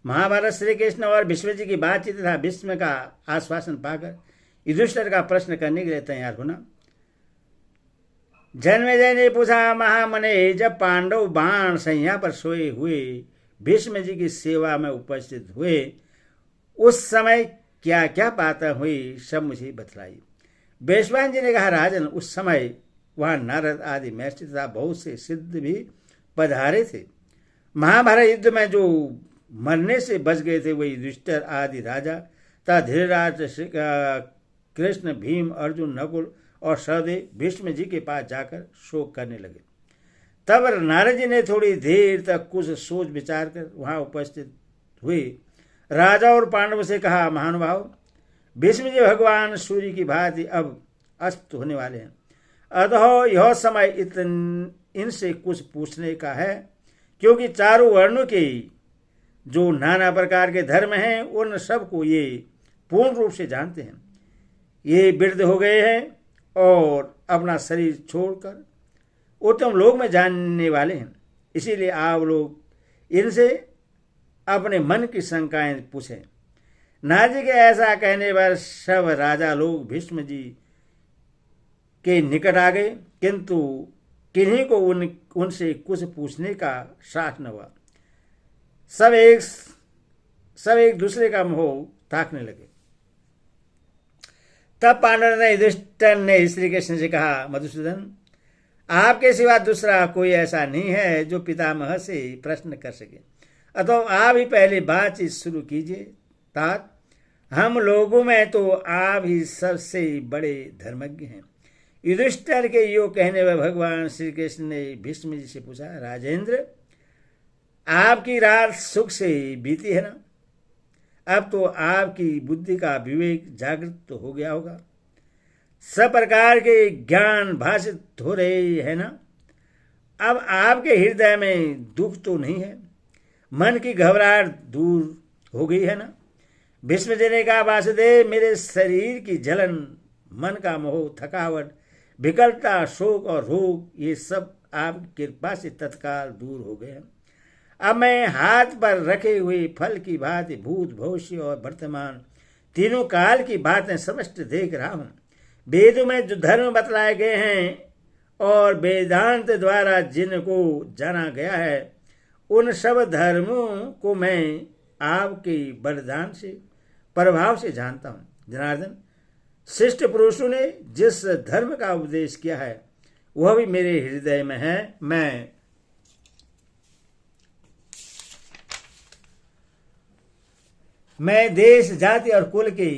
महाभारत श्री कृष्ण और भीष्म जी की बातचीत तथा भीष्म का आश्वासन पाकर युधिष्ठिर का प्रश्न करने के लिए तैयार होना। जन्मेजय ने पूछा, महामने, जब पांडव बाण सैया पर सोए हुए भीष्म जी की सेवा में उपस्थित हुए उस समय क्या क्या बातें हुई, सब मुझे बतलाई। बेशवान जी ने कहा, राजन, उस समय वहां नारद आदि महर्षि तथा बहुत से सिद्ध भी पधारे थे। महाभारत युद्ध में जो मरने से बच गए थे वही युधिष्ठिर आदि राजा तथा धीरराज, कृष्ण, भीम, अर्जुन, नकुल और सहदेव भीष्म जी के पास जाकर शोक करने लगे। तब नारद जी ने थोड़ी देर तक कुछ सोच विचार कर वहां उपस्थित हुए राजा और पांडव से कहा, महानुभाव, भीष्म जी भगवान सूर्य की भांति अब अस्त होने वाले हैं, अतः यह समय इनसे कुछ पूछने का है, क्योंकि चारों वर्णों के जो नाना प्रकार के धर्म हैं उन सबको ये पूर्ण रूप से जानते हैं। ये वृद्ध हो गए हैं और अपना शरीर छोड़कर उत्तम लोक में जानने वाले हैं, इसीलिए आप लोग इनसे अपने मन की शंकाएं पूछें। नारद जी के ऐसा कहने पर सब राजा लोग भीष्म जी के निकट आ गए, किंतु किन्हीं को उनसे कुछ पूछने का साहस न हुआ। सब एक दूसरे का मुंह ताकने लगे। तब पांडव ने युधिष्ठिर ने श्री कृष्ण से कहा, मधुसूदन, आपके सिवा दूसरा कोई ऐसा नहीं है जो पितामह से प्रश्न कर सके, अतः आप ही पहले बातचीत शुरू कीजिए। तात, हम लोगों में तो आप ही सबसे बड़े धर्मज्ञ हैं। युधिष्ठिर के यो कहने पर भगवान श्री कृष्ण ने भीष्म जी से पूछा, राजेंद्र, आपकी रात सुख से बीती है ना? अब तो आपकी बुद्धि का विवेक जागृत तो हो गया होगा, सब प्रकार के ज्ञान भाषित हो रहे है ना? अब आपके हृदय में दुख तो नहीं है, मन की घबराहट दूर हो गई है ना? भीष्म जी ने कहा, वासुदेव, मेरे शरीर की जलन, मन का मोह, थकावट, विकलता, शोक और रोग, ये सब आपकी कृपा से तत्काल दूर हो गए हैं। अब मैं हाथ पर रखे हुए फल की भांति भूत, भविष्य और वर्तमान तीनों काल की बातें स्पष्ट देख रहा हूं। वेदों में जो धर्म बतलाए गए हैं और वेदांत द्वारा जिनको जाना गया है उन सब धर्मों को मैं आपके वरदान से, प्रभाव से जानता हूं। जनार्दन, श्रेष्ठ पुरुषों ने जिस धर्म का उपदेश किया है वह भी मेरे हृदय में है। मैं देश, जाति और कुल के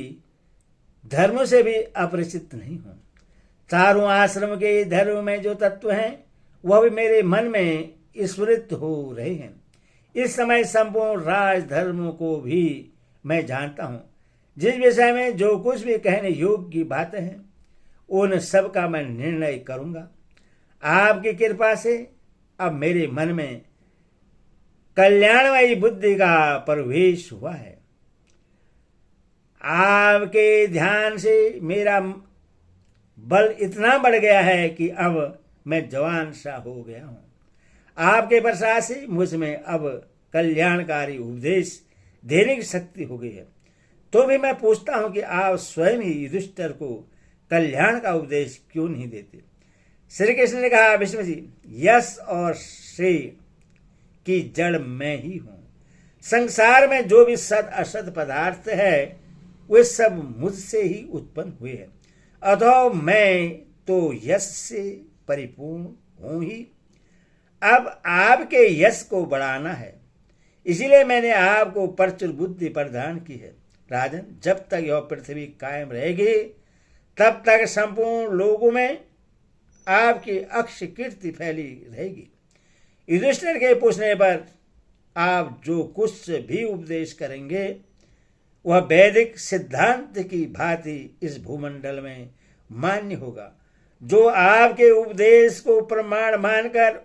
धर्मों से भी अपरिचित नहीं हूं। चारों आश्रम के धर्म में जो तत्व हैं वह भी मेरे मन में स्फुरित हो रहे हैं। इस समय संपूर्ण राज धर्मों को भी मैं जानता हूं। जिस विषय में जो कुछ भी कहने योग्य की बातें हैं उन सब का मैं निर्णय करूंगा। आपकी कृपा से अब मेरे मन में कल्याणमयी बुद्धि का प्रवेश हुआ है। आपके ध्यान से मेरा बल इतना बढ़ गया है कि अब मैं जवान सा हो गया हूं। आपके प्रसाद से मुझ में अब कल्याणकारी उपदेश देने की शक्ति हो गई है। तो भी मैं पूछता हूं कि आप स्वयं ही युधिष्ठिर को कल्याण का उपदेश क्यों नहीं देते? श्री कृष्ण ने कहा, भीष्म जी, यश और श्रेय की जड़ मैं ही हूं। संसार में जो भी सत असत पदार्थ है वे सब मुझसे ही उत्पन्न हुए हैं, अतः मैं तो यश से परिपूर्ण हूं ही। अब आपके यश को बढ़ाना है, इसीलिए मैंने आपको प्रचुर बुद्धि प्रदान की है। राजन, जब तक यह पृथ्वी कायम रहेगी तब तक संपूर्ण लोगों में आपकी अक्ष कीर्ति फैली रहेगी। युधिष्ठिर के पूछने पर आप जो कुछ भी उपदेश करेंगे वह वैदिक सिद्धांत की भांति इस भूमंडल में मान्य होगा। जो आपके उपदेश को प्रमाण मानकर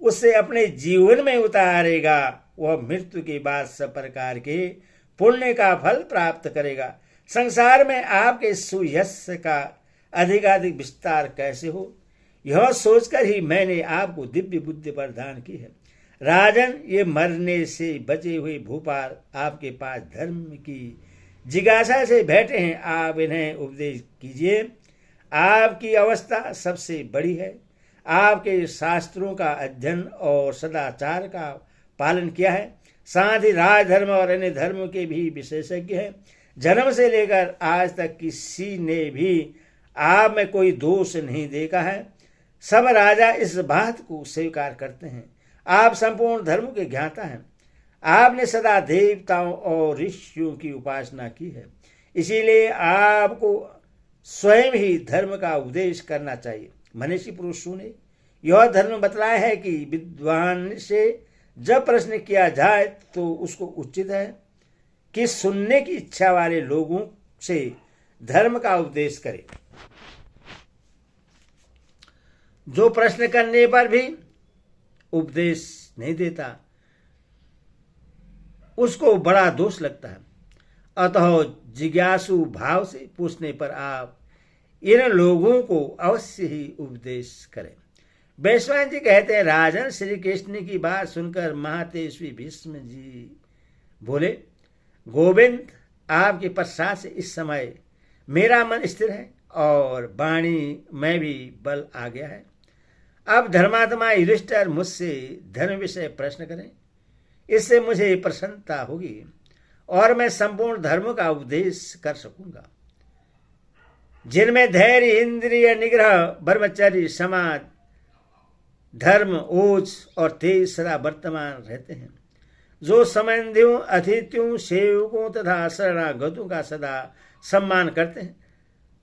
उससे अपने जीवन में उतारेगा वह मृत्यु के बाद सब प्रकार के पुण्य का फल प्राप्त करेगा। संसार में आपके सुयश का अधिकाधिक विस्तार कैसे हो, यह सोचकर ही मैंने आपको दिव्य बुद्धि प्रदान की है। राजन, ये मरने से बचे हुए भूपाल आपके पास धर्म की जिज्ञासा से बैठे हैं। आप इन्हें उपदेश कीजिए। आपकी अवस्था सबसे बड़ी है। आपके शास्त्रों का अध्ययन और सदाचार का पालन किया है। साथ ही राजधर्म और अन्य धर्मों के भी विशेषज्ञ हैं। जन्म से लेकर आज तक किसी ने भी आप में कोई दोष नहीं देखा है। सब राजा इस बात को स्वीकार करते हैं। आप संपूर्ण धर्म के ज्ञाता हैं। आपने सदा देवताओं और ऋषियों की उपासना की है, इसीलिए आपको स्वयं ही धर्म का उपदेश करना चाहिए। मनीषी पुरुषों ने यह धर्म बतलाया है कि विद्वान से जब प्रश्न किया जाए तो उसको उचित है कि सुनने की इच्छा वाले लोगों से धर्म का उपदेश करे। जो प्रश्न करने पर भी उपदेश नहीं देता उसको बड़ा दोष लगता है। अतः जिज्ञासु भाव से पूछने पर आप इन लोगों को अवश्य ही उपदेश करें। वैश्वान जी कहते हैं, राजन, श्री कृष्ण की बात सुनकर महातेजस्वी भीष्म जी बोले, गोविंद, आपके पश्चात से इस समय मेरा मन स्थिर है और वाणी में भी बल आ गया है। अब धर्मात्मा युधिष्ठिर मुझसे धर्म विषय प्रश्न करें, इससे मुझे प्रसन्नता होगी और मैं संपूर्ण धर्म का उपदेश कर सकूंगा, जिनमें धैर्य, इंद्रिय निग्रह, ब्रह्मचर्य, समाज, धर्म, ओज और तेज सदा वर्तमान रहते हैं। जो संबंधियों, अतिथियों, सेवकों तथा शरणागतों का सदा सम्मान करते हैं।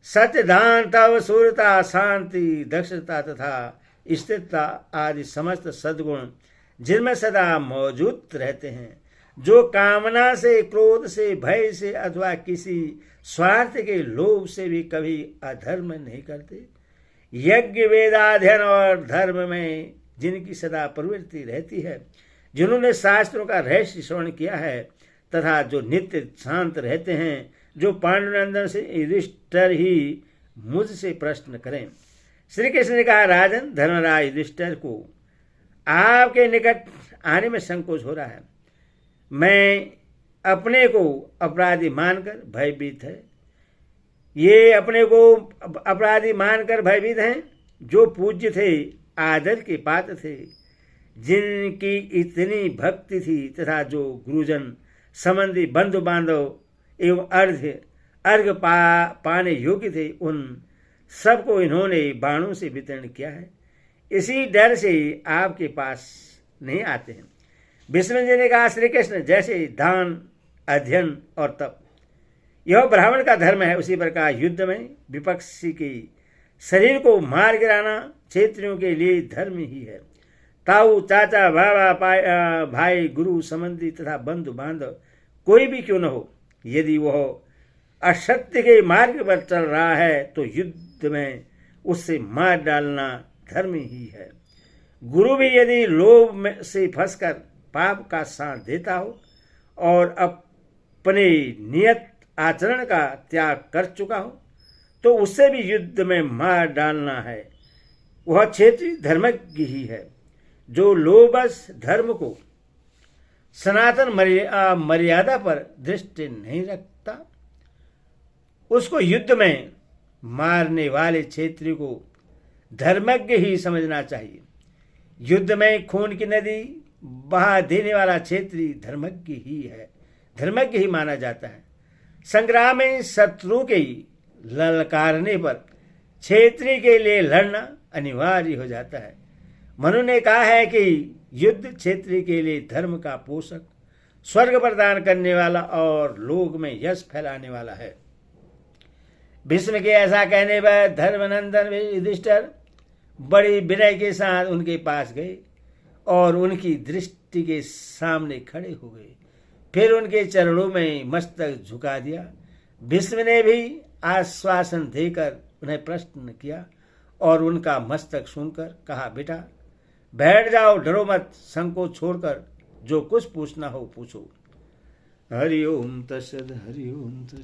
सत्य, दान, तप, सूरता, शांति, दक्षता तथा स्थिरता आदि समस्त सद्गुण जिनमें सदा मौजूद रहते हैं। जो कामना से, क्रोध से, भय से अथवा किसी स्वार्थ के लोभ से भी कभी अधर्म नहीं करते। यज्ञ, वेदाध्ययन और धर्म में जिनकी सदा प्रवृत्ति रहती है, जिन्होंने शास्त्रों का रहस्य श्रवण किया है तथा जो नित्य शांत रहते हैं, जो पांडुनंदन से युधिष्ठिर ही मुझसे प्रश्न करें। श्री कृष्ण ने कहा, राजन, धर्मराज युधिष्ठिर को आपके निकट आने में संकोच हो रहा है। मैं अपने को अपराधी मानकर भयभीत है। ये अपने को अपराधी मानकर भयभीत हैं जो पूज्य थे, आदर के पात्र थे, जिनकी इतनी भक्ति थी तथा जो गुरुजन, संबंधी, बंधु बांधव एवं अर्घ पाने योग्य थे, उन सबको इन्होंने बाणों से वितरण किया है। इसी डर से आपके पास नहीं आते हैं। भीष्म जी ने कहा, श्री कृष्ण, जैसे दान, अध्ययन और तप यह ब्राह्मण का धर्म है, उसी प्रकार युद्ध में विपक्षी के शरीर को मार गिराना क्षत्रियों के लिए धर्म ही है। ताऊ, चाचा, बाबा, भाई, गुरु, संबंधी तथा बंधु बांधव कोई भी क्यों न हो, यदि वह असत्य के मार्ग पर चल रहा है तो युद्ध में उससे मार डालना धर्म ही है। गुरु भी यदि लोभ से फंसकर पाप का साथ देता हो और अपने नियत आचरण का त्याग कर चुका हो तो उससे भी युद्ध में मार डालना है। वह क्षेत्रीय धर्मज्ञ ही है जो लोभस धर्म को सनातन मर्यादा पर दृष्टि नहीं रखता। उसको युद्ध में मारने वाले क्षेत्रीय को धर्मज्ञ ही समझना चाहिए। युद्ध में खून की नदी बहा देने वाला क्षेत्रीय धर्मज्ञ ही है, धर्मज्ञ ही माना जाता है। संग्राम में शत्रु के ललकारने पर क्षेत्रीय के लिए लड़ना अनिवार्य हो जाता है। मनु ने कहा है कि युद्ध क्षेत्रीय के लिए धर्म का पोषक, स्वर्ग प्रदान करने वाला और लोक में यश फैलाने वाला है। भीष्म के ऐसा कहने पर धर्मनंदन युधिष्ठिर बड़ी विनय के साथ उनके पास गए और उनकी दृष्टि के सामने खड़े हो गए। फिर उनके चरणों में मस्तक झुका दिया। भीष्म ने भी आश्वासन देकर उन्हें प्रश्न किया और उनका मस्तक सुनकर कहा, बेटा बैठ जाओ, डरो मत, संकोच छोड़कर जो कुछ पूछना हो पूछो। हरि ओम तत्सद, हरि ओम तत्सद।